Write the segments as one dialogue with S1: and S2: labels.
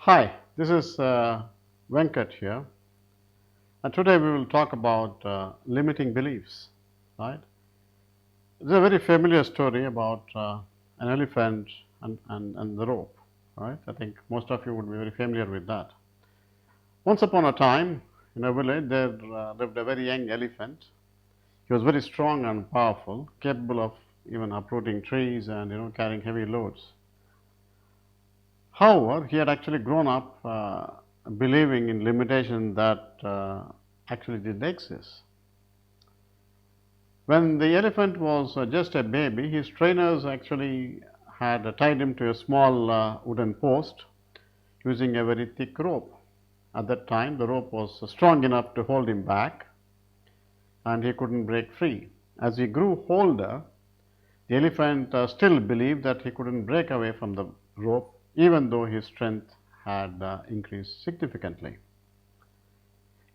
S1: Hi, this is Venkat here, and today we will talk about limiting beliefs. Right? It's a very familiar story about an elephant and the rope. Right? I think most of you would be very familiar with that. Once upon a time, in a village, there lived a very young elephant. He was very strong and powerful, capable of even uprooting trees and carrying heavy loads. However, he had actually grown up believing in limitations that actually did exist. When the elephant was just a baby, his trainers actually had tied him to a small wooden post using a very thick rope. At that time, the rope was strong enough to hold him back and he couldn't break free. As he grew older, the elephant still believed that he couldn't break away from the rope, even though his strength had increased significantly.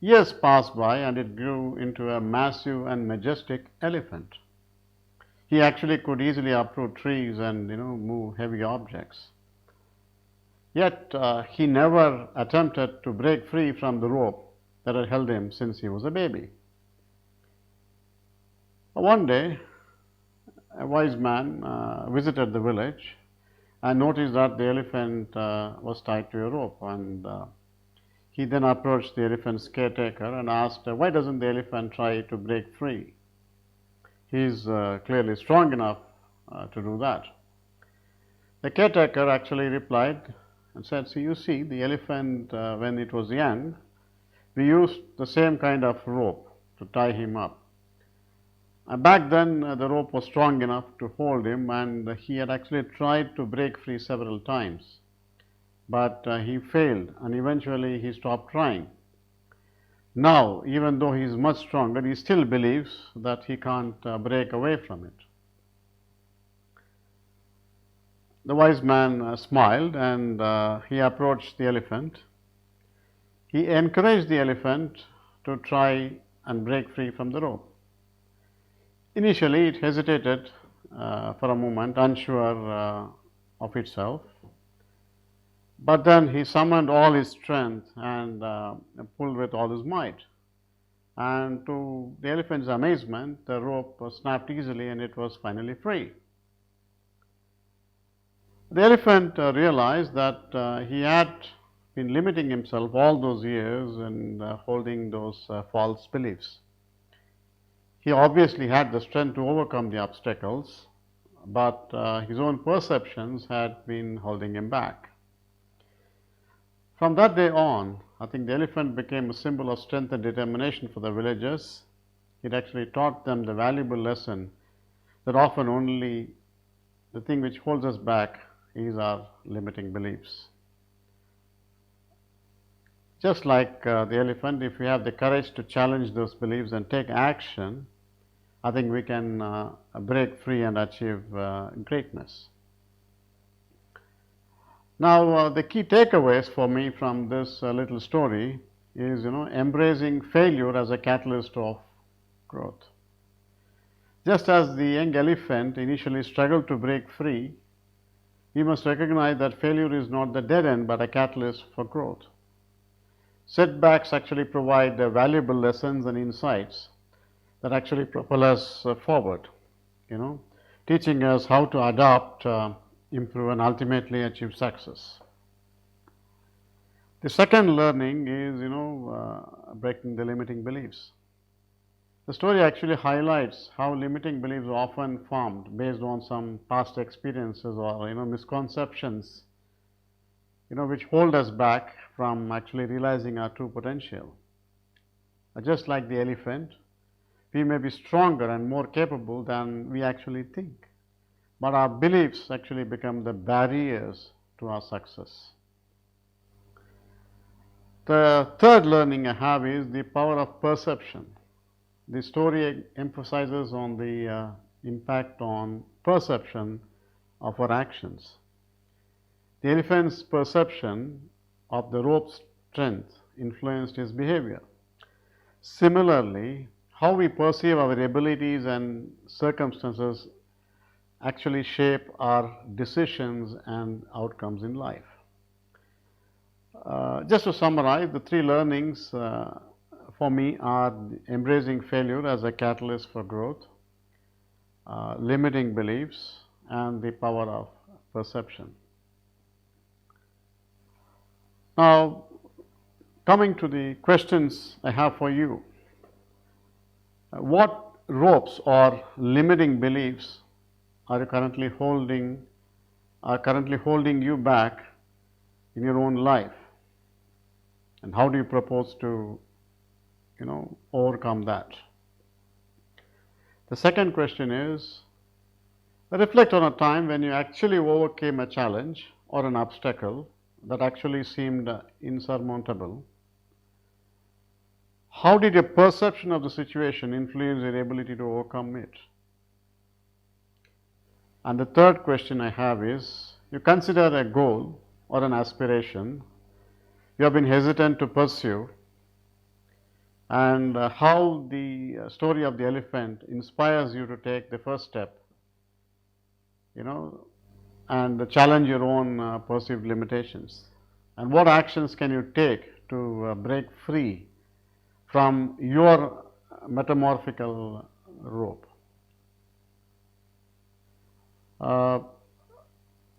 S1: Years passed by and it grew into a massive and majestic elephant. He actually could easily uproot trees and move heavy objects. Yet he never attempted to break free from the rope that had held him since he was a baby. One day, a wise man visited the village and noticed that the elephant was tied to a rope, and he then approached the elephant's caretaker and asked, why doesn't the elephant try to break free? He is clearly strong enough to do that. The caretaker actually replied and said, you see, the elephant, when it was young, we used the same kind of rope to tie him up. Back then, the rope was strong enough to hold him, and he had actually tried to break free several times. But he failed, and eventually he stopped trying. Now, even though he is much stronger, he still believes that he can't break away from it. The wise man smiled and he approached the elephant. He encouraged the elephant to try and break free from the rope. Initially, it hesitated for a moment, unsure of itself. But then he summoned all his strength and pulled with all his might. And to the elephant's amazement, the rope snapped easily and it was finally free. The elephant realized that he had been limiting himself all those years and holding those false beliefs. He obviously had the strength to overcome the obstacles, but his own perceptions had been holding him back. From that day on, I think the elephant became a symbol of strength and determination for the villagers. It actually taught them the valuable lesson that often only the thing which holds us back is our limiting beliefs. Just like the elephant, if we have the courage to challenge those beliefs and take action, I think we can break free and achieve greatness. Now, the key takeaways for me from this little story is, embracing failure as a catalyst of growth. Just as the young elephant initially struggled to break free, we must recognize that failure is not the dead end but a catalyst for growth. Setbacks actually provide valuable lessons and insights that actually propel us forward, teaching us how to adapt, improve, and ultimately achieve success. The second learning is, breaking the limiting beliefs. The story actually highlights how limiting beliefs are often formed based on some past experiences or misconceptions, which hold us back from actually realizing our true potential. Just like the elephant, we may be stronger and more capable than we actually think, but our beliefs actually become the barriers to our success. The third learning I have is the power of perception. The story emphasizes on the impact on perception of our actions. The elephant's perception of the rope's strength influenced his behavior. Similarly, how we perceive our abilities and circumstances actually shape our decisions and outcomes in life. Just to summarize, the three learnings for me are embracing failure as a catalyst for growth, limiting beliefs, and the power of perception. Now, coming to the questions I have for you. What ropes or limiting beliefs are currently holding you back in your own life? And how do you propose to, overcome that? The second question is, reflect on a time when you actually overcame a challenge or an obstacle that actually seemed insurmountable. How did your perception of the situation influence your ability to overcome it? And the third question I have is, you consider a goal or an aspiration you have been hesitant to pursue, and how the story of the elephant inspires you to take the first step, and challenge your own perceived limitations. And what actions can you take to break free from your metamorphical rope?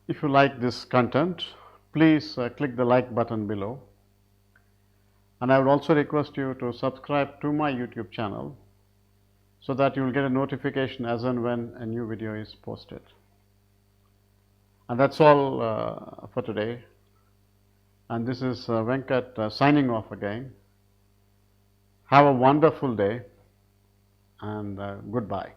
S1: If you like this content, please click the like button below. And I would also request you to subscribe to my YouTube channel so that you will get a notification as and when a new video is posted. And that's all for today. And this is Venkat signing off again. Have a wonderful day and goodbye.